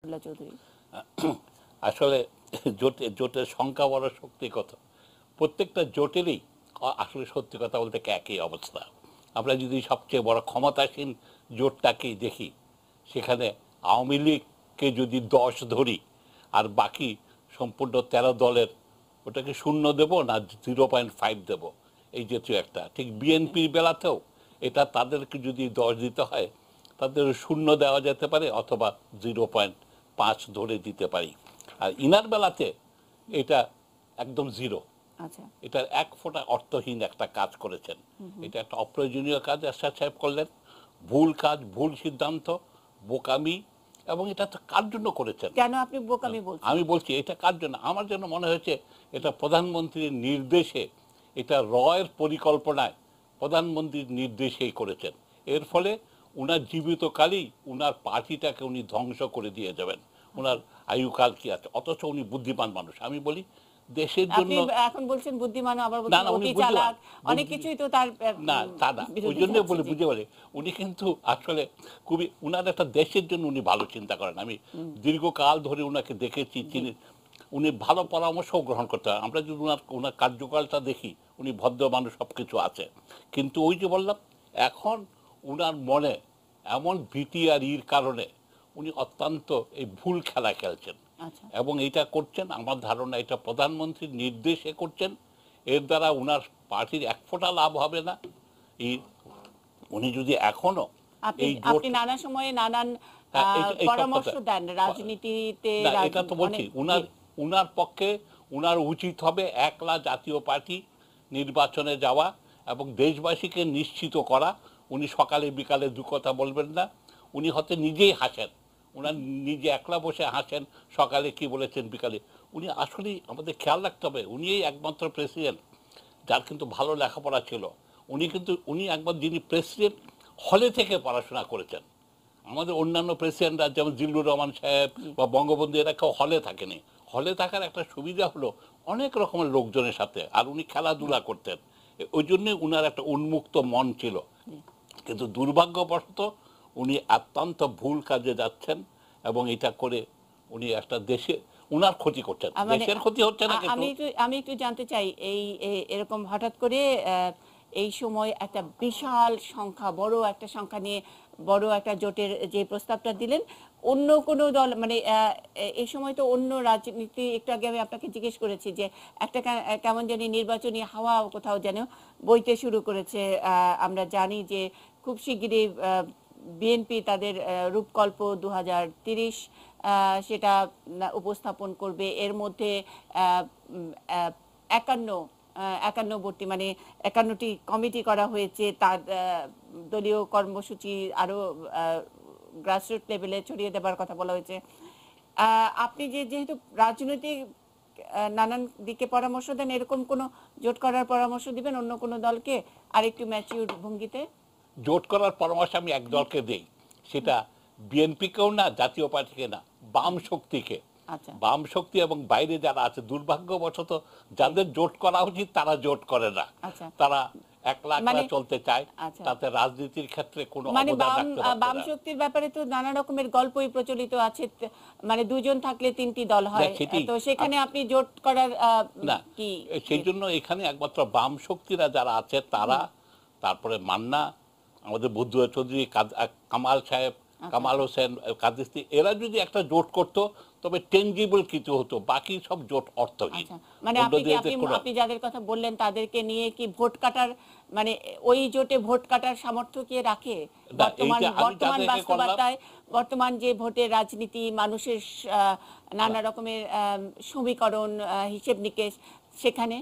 আব্দুল্লাহ চৌধুরী। আসলে জোটের সংখ্যা বড় শক্তি কত, প্রত্যেকটা জোটেরই আসলে সত্যি কথা বলতে একই অবস্থা। আমরা যদি সবচেয়ে বড় ক্ষমতাসীন জোটটাকেই দেখি, সেখানে আওয়ামী লীগকে যদি 10 ধরি আর বাকি সম্পূর্ণ 13 দলের, ওটাকে শূন্য দেব না 0.5 দেব, এই জাতীয় একটা। ঠিক বিএনপির বেলাতেও এটা তাদেরকে যদি 10 দিতে হয়, তাদের শূন্য দেওয়া যেতে পারে অথবা 0.5 ধরে দিতে পারি। আর ইনার বেলাতে এটা একদম জিরো। আচ্ছা, এটা এক ফোঁটা অর্থহীন একটা কাজ করেছেন। এটা একটা অপ্রয়োজনীয় কাজ এরশাদ সাহেব করলেন, ভুল কাজ, ভুল সিদ্ধান্ত, বোকামি। এবং এটা তো কার জন্য করেছেন? কেন আপনি বোকামি বলছেন? আমি বলছি এটা কার জন্য। আমার জন্য মনে হয়েছে এটা প্রধানমন্ত্রীর নির্দেশে, এটা রয়ের পরিকল্পনায় প্রধানমন্ত্রীর নির্দেশেই করেছেন। এর ফলে উনার জীবিতকালেই উনার পার্টিটাকে উনি ধ্বংস করে দিয়ে যাবেন। উনার আয়ুকাল কি আছে, অথচ উনি বুদ্ধিমান মানুষ। আমি বলি দেশের আপনি জন্য। এখন বলছেন বুদ্ধিমান, আবার না বলছেন না, উনি অতি বুদ্ধিমান, চালাক, অনেক কিছুই তো তার না তা না, ওই বিরোধী জন্য যাচ্ছে, বলে জি। বুঝে বলে উনি কিন্তু আসলে খুবই উনার একটা দেশের জন্য উনি ভালো চিন্তা করেন। আমি দীর্ঘকাল ধরে উনাকে দেখেছি, চিনি। উনি ভালো পরামর্শও গ্রহণ করতে হয়। আমরা যদি ওনার কার্যকালটা দেখি, উনি ভদ্র মানুষ, সব কিছু আছে। কিন্তু ওই যে বললাম, এখন উনার মনে এমন ভীতি আর ইর কারণে উনি অত্যন্ত এই ভুল খেলা খেলছেন। আচ্ছা, এবং এইটা করছেন, আমার ধারণা এটা প্রধানমন্ত্রীর নির্দেশে করছেন। এর দ্বারা উনার পার্টির এক ফোঁটা লাভ হবে না। এই উনি যদি এখনো আপনি এই জোট, আপনি নানা সময়ে নানান হ্যাঁ, এই সব পরামর্শ কথা, দেন রাজনীতিতে, না এটা তো বলছি, উনার উনার পক্ষে উনার উচিত হবে একলা জাতীয় পার্টি নির্বাচনে যাওয়া এবং দেশবাসীকে নিশ্চিত করা। উনি সকালে বিকালে দু কথা বলবেন না। উনি হয়তো নিজেই হাসেন, উনার নিজে একলা বসে হাসেন, সকালে কি বলেছেন বিকালে। উনি আসলেই আমাদের খেয়াল রাখতে হবে, উনি এই একমাত্র প্রেসিডেন্ট যার কিন্তু ভালো লেখাপড়া ছিল। উনি একবার যিনি প্রেসিডেন্ট হলে থেকে পড়াশোনা করেছেন। আমাদের অন্যান্য প্রেসিডেন্টরা যেমন জিল্লুর রহমান সাহেব বা বঙ্গবন্ধু, এরা কেউ হলে থাকেনি। হলে থাকার একটা সুবিধা হলো অনেক রকমের লোকজনের সাথে, আর উনি খেলাধুলা করতেন। ওই জন্যই উনার একটা উন্মুক্ত মন ছিল। কিন্তু দুর্ভাগ্যবশত উনি অত্যন্ত ভুল কাজে যাচ্ছেন এবং এটা করে উনি একটা দেশে উনার ক্ষতি করছেন। মানে দেশের ক্ষতি হচ্ছে না কিন্তু। আমি একটু জানতে চাই, এই এরকম হঠাৎ করে এই সময় একটা বিশাল সংখ্যা, বড় একটা সংখ্যা নিয়ে বড় একটা জোটের যে প্রস্তাবটা দিলেন, অন্য কোনো দল মানে এই সময় তো অন্য রাজনীতি, একটু আগে আমি আপনাকে জিজ্ঞেস করেছি যে একটা কেমন জানি নির্বাচনী হাওয়া কোথাও যেন বইতে শুরু করেছে। আমরা জানি যে খুব শিগগিরই বিএনপি তাদের রূপকল্প 2030 সেটা উপস্থাপন করবে। এর মধ্যে 51টি মানে 51টি কমিটি করা হয়েছে। তার দলীয় কর্মসূচি আরো গ্রাসরুট লেভেলে ছড়িয়ে দেবার কথা বলা হয়েছে। আপনি যেহেতু রাজনৈতিক নানান দিকে পরামর্শ দেন, এরকম কোনো জোট করার পরামর্শ দিবেন অন্য কোনো দলকে আর একটু ম্যাচিউর ভঙ্গিতে? জোট করার পরামর্শ আমি এক দলকে দেই, সেটা বিএনপিকেও না, জাতীয় পার্টিকে না, বাম শক্তিকে। আচ্ছা, বাম শক্তি এবং বাইরে যারা আছে, দুর্ভাগ্যবশত যাদের জোট করা উচিত তারা জোট করে না। আচ্ছা, তারা একলা মানে চলতে চায়, আচ্ছা, তাতে রাজনীতির ক্ষেত্রে কোনো মানে অবদান রাখতে পারছে বাম না। শক্তির ব্যাপারে তো নানা রকমের গল্পই প্রচলিত আছে। মানে দুজন থাকলে তিনটি দল হয়, সেটি তো সেখানে আপনি জোট করার না, কি? সেই জন্য এখানে একমাত্র বাম শক্তিরা যারা আছে তারা, তারপরে মান্না, আমাদের বুদ্ধদেব চৌধুরী, কামাল সাহেব, আচ্ছা, কামাল হোসেন, কাদিস্তি, এরা যদি একটা জোট করতো তবে টেনজিবল কিছু হতো। বাকি সব জোট অর্থহীন। আচ্ছা, মানে অন্যদের কোনো আপনি যাদের কথা বললেন তাদেরকে নিয়ে কি ভোট কাটার, মানে ওই জোটে ভোট কাটার সামর্থ্য কে রাখে? না, বর্তমান এইটা আমি বর্তমান যাদেরকে করলাম। বাস্তবতায়, বর্তমান যে ভোটের রাজনীতি, মানুষের নানা রকমের সমীকরণ, হিসেব নিকেশ, সেখানে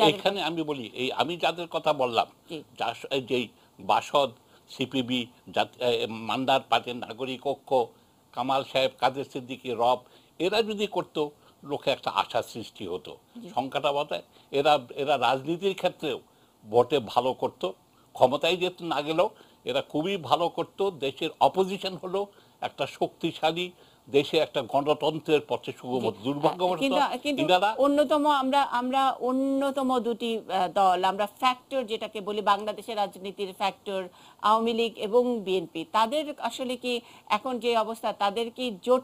এখানে আমি বলি, এই আমি যাদের কথা বললাম, জি, যেই বাসদ, সিপিবি, মান্দার পার্টির নাগরিক ঐক্য, কামাল সাহেব, কাদের সিদ্দিকী, রব, এরা যদি করতো লোকে একটা আশা সৃষ্টি হতো। জি, সংখ্যাটা বজায়, এরা এরা রাজনীতির ক্ষেত্রেও ভোটে ভালো করতো, ক্ষমতায় যেতে না গেলেও এরা খুবই ভালো করতো। দেশের অপোজিশন হলো একটা শক্তিশালী, দেশে একটা গণতন্ত্রের পথে সুগম। দুর্ভাগ্যবশত কিন্তু কিন্তু ইনারা অন্যতম, আমরা অন্যতম দুটি দল, আমরা ফ্যাক্টর যেটাকে বলি বাংলাদেশের রাজনীতির ফ্যাক্টর, আওয়ামী লীগ এবং বিএনপি, তাদের আসলে কি এখন যে অবস্থা, তাদের কি জোট